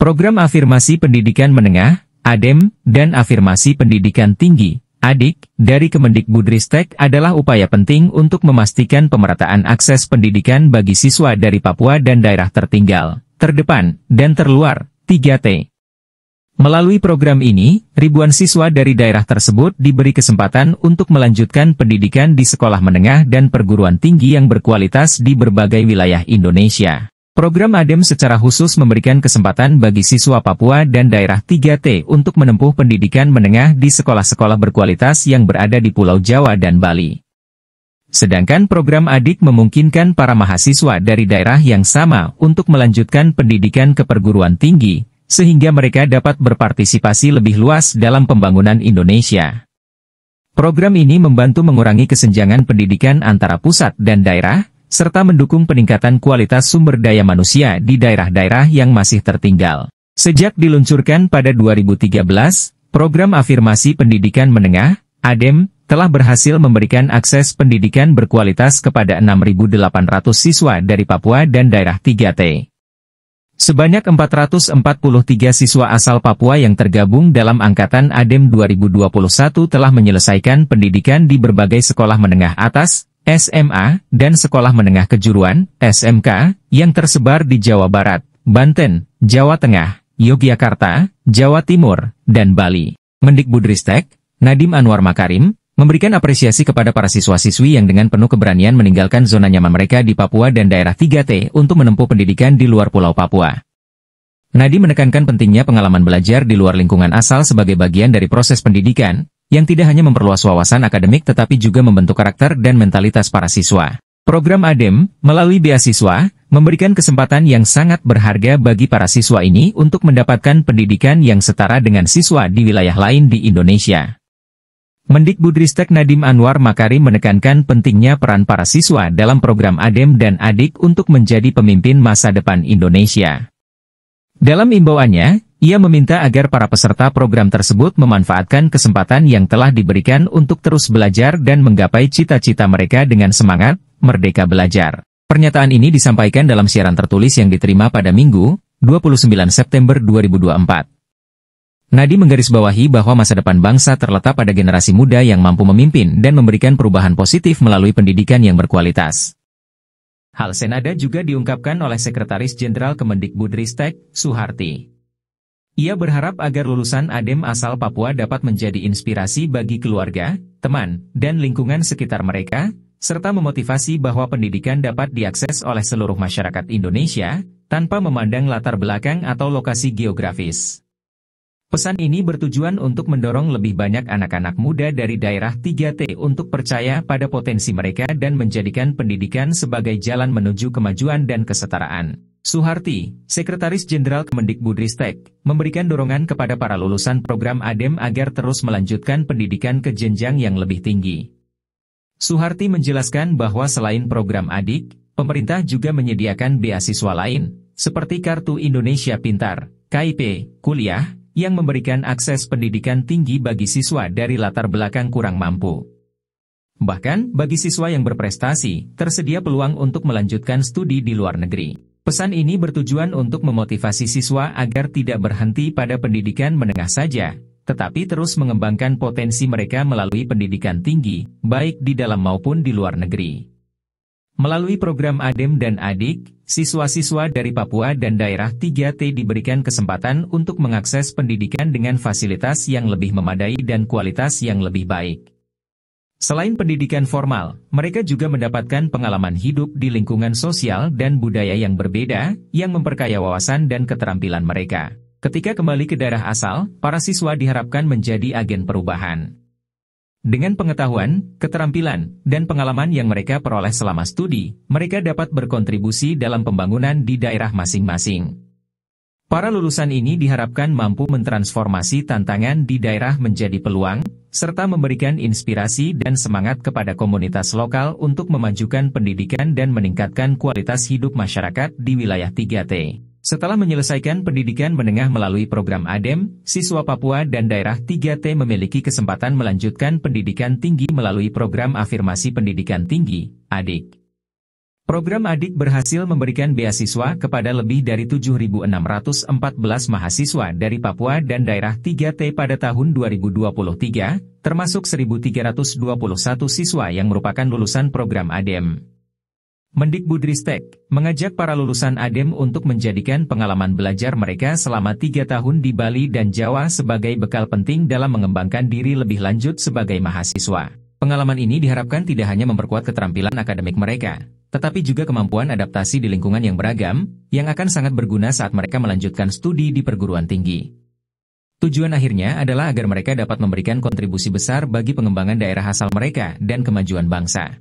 Program Afirmasi Pendidikan Menengah, ADEM, dan Afirmasi Pendidikan Tinggi, ADIK, dari Kemendikbudristek adalah upaya penting untuk memastikan pemerataan akses pendidikan bagi siswa dari Papua dan daerah tertinggal, terdepan, dan terluar, 3T. Melalui program ini, ribuan siswa dari daerah tersebut diberi kesempatan untuk melanjutkan pendidikan di sekolah menengah dan perguruan tinggi yang berkualitas di berbagai wilayah Indonesia. Program ADEM secara khusus memberikan kesempatan bagi siswa Papua dan daerah 3T untuk menempuh pendidikan menengah di sekolah-sekolah berkualitas yang berada di Pulau Jawa dan Bali. Sedangkan program ADIK memungkinkan para mahasiswa dari daerah yang sama untuk melanjutkan pendidikan ke perguruan tinggi, sehingga mereka dapat berpartisipasi lebih luas dalam pembangunan Indonesia. Program ini membantu mengurangi kesenjangan pendidikan antara pusat dan daerah, serta mendukung peningkatan kualitas sumber daya manusia di daerah-daerah yang masih tertinggal. Sejak diluncurkan pada 2013, program Afirmasi Pendidikan Menengah, ADEM, telah berhasil memberikan akses pendidikan berkualitas kepada 6.800 siswa dari Papua dan daerah 3T. Sebanyak 443 siswa asal Papua yang tergabung dalam Angkatan ADEM 2021 telah menyelesaikan pendidikan di berbagai sekolah menengah atas, SMA, dan sekolah menengah kejuruan, SMK, yang tersebar di Jawa Barat, Banten, Jawa Tengah, Yogyakarta, Jawa Timur, dan Bali. Mendikbudristek, Nadiem Anwar Makarim, memberikan apresiasi kepada para siswa-siswi yang dengan penuh keberanian meninggalkan zona nyaman mereka di Papua dan daerah 3T untuk menempuh pendidikan di luar Pulau Papua. Nadiem menekankan pentingnya pengalaman belajar di luar lingkungan asal sebagai bagian dari proses pendidikan, yang tidak hanya memperluas wawasan akademik tetapi juga membentuk karakter dan mentalitas para siswa. Program ADEM, melalui beasiswa, memberikan kesempatan yang sangat berharga bagi para siswa ini untuk mendapatkan pendidikan yang setara dengan siswa di wilayah lain di Indonesia. Mendikbudristek Nadiem Anwar Makarim menekankan pentingnya peran para siswa dalam program ADEM dan ADIK untuk menjadi pemimpin masa depan Indonesia. Dalam imbauannya, ia meminta agar para peserta program tersebut memanfaatkan kesempatan yang telah diberikan untuk terus belajar dan menggapai cita-cita mereka dengan semangat, merdeka belajar. Pernyataan ini disampaikan dalam siaran tertulis yang diterima pada Minggu, 29 September 2024. Nadiem menggarisbawahi bahwa masa depan bangsa terletak pada generasi muda yang mampu memimpin dan memberikan perubahan positif melalui pendidikan yang berkualitas. Hal senada juga diungkapkan oleh Sekretaris Jenderal Kemendikbudristek, Suharti. Ia berharap agar lulusan ADEM asal Papua dapat menjadi inspirasi bagi keluarga, teman, dan lingkungan sekitar mereka, serta memotivasi bahwa pendidikan dapat diakses oleh seluruh masyarakat Indonesia, tanpa memandang latar belakang atau lokasi geografis. Pesan ini bertujuan untuk mendorong lebih banyak anak-anak muda dari daerah 3T untuk percaya pada potensi mereka dan menjadikan pendidikan sebagai jalan menuju kemajuan dan kesetaraan. Suharti, Sekretaris Jenderal Kemendikbudristek, memberikan dorongan kepada para lulusan program ADEM agar terus melanjutkan pendidikan ke jenjang yang lebih tinggi. Suharti menjelaskan bahwa selain program ADIK, pemerintah juga menyediakan beasiswa lain, seperti Kartu Indonesia Pintar, KIP, kuliah, yang memberikan akses pendidikan tinggi bagi siswa dari latar belakang kurang mampu. Bahkan, bagi siswa yang berprestasi, tersedia peluang untuk melanjutkan studi di luar negeri. Pesan ini bertujuan untuk memotivasi siswa agar tidak berhenti pada pendidikan menengah saja, tetapi terus mengembangkan potensi mereka melalui pendidikan tinggi, baik di dalam maupun di luar negeri. Melalui program ADEM dan ADIK, siswa-siswa dari Papua dan daerah 3T diberikan kesempatan untuk mengakses pendidikan dengan fasilitas yang lebih memadai dan kualitas yang lebih baik. Selain pendidikan formal, mereka juga mendapatkan pengalaman hidup di lingkungan sosial dan budaya yang berbeda, yang memperkaya wawasan dan keterampilan mereka. Ketika kembali ke daerah asal, para siswa diharapkan menjadi agen perubahan. Dengan pengetahuan, keterampilan, dan pengalaman yang mereka peroleh selama studi, mereka dapat berkontribusi dalam pembangunan di daerah masing-masing. Para lulusan ini diharapkan mampu mentransformasi tantangan di daerah menjadi peluang, serta memberikan inspirasi dan semangat kepada komunitas lokal untuk memajukan pendidikan dan meningkatkan kualitas hidup masyarakat di wilayah 3T. Setelah menyelesaikan pendidikan menengah melalui program ADEM, siswa Papua dan daerah 3T memiliki kesempatan melanjutkan pendidikan tinggi melalui program Afirmasi Pendidikan Tinggi, ADIK. Program Adik berhasil memberikan beasiswa kepada lebih dari 7.614 mahasiswa dari Papua dan daerah 3T pada tahun 2023, termasuk 1.321 siswa yang merupakan lulusan program ADEM. Mendikbudristek mengajak para lulusan ADEM untuk menjadikan pengalaman belajar mereka selama 3 tahun di Bali dan Jawa sebagai bekal penting dalam mengembangkan diri lebih lanjut sebagai mahasiswa. Pengalaman ini diharapkan tidak hanya memperkuat keterampilan akademik mereka, tetapi juga kemampuan adaptasi di lingkungan yang beragam, yang akan sangat berguna saat mereka melanjutkan studi di perguruan tinggi. Tujuan akhirnya adalah agar mereka dapat memberikan kontribusi besar bagi pengembangan daerah asal mereka dan kemajuan bangsa.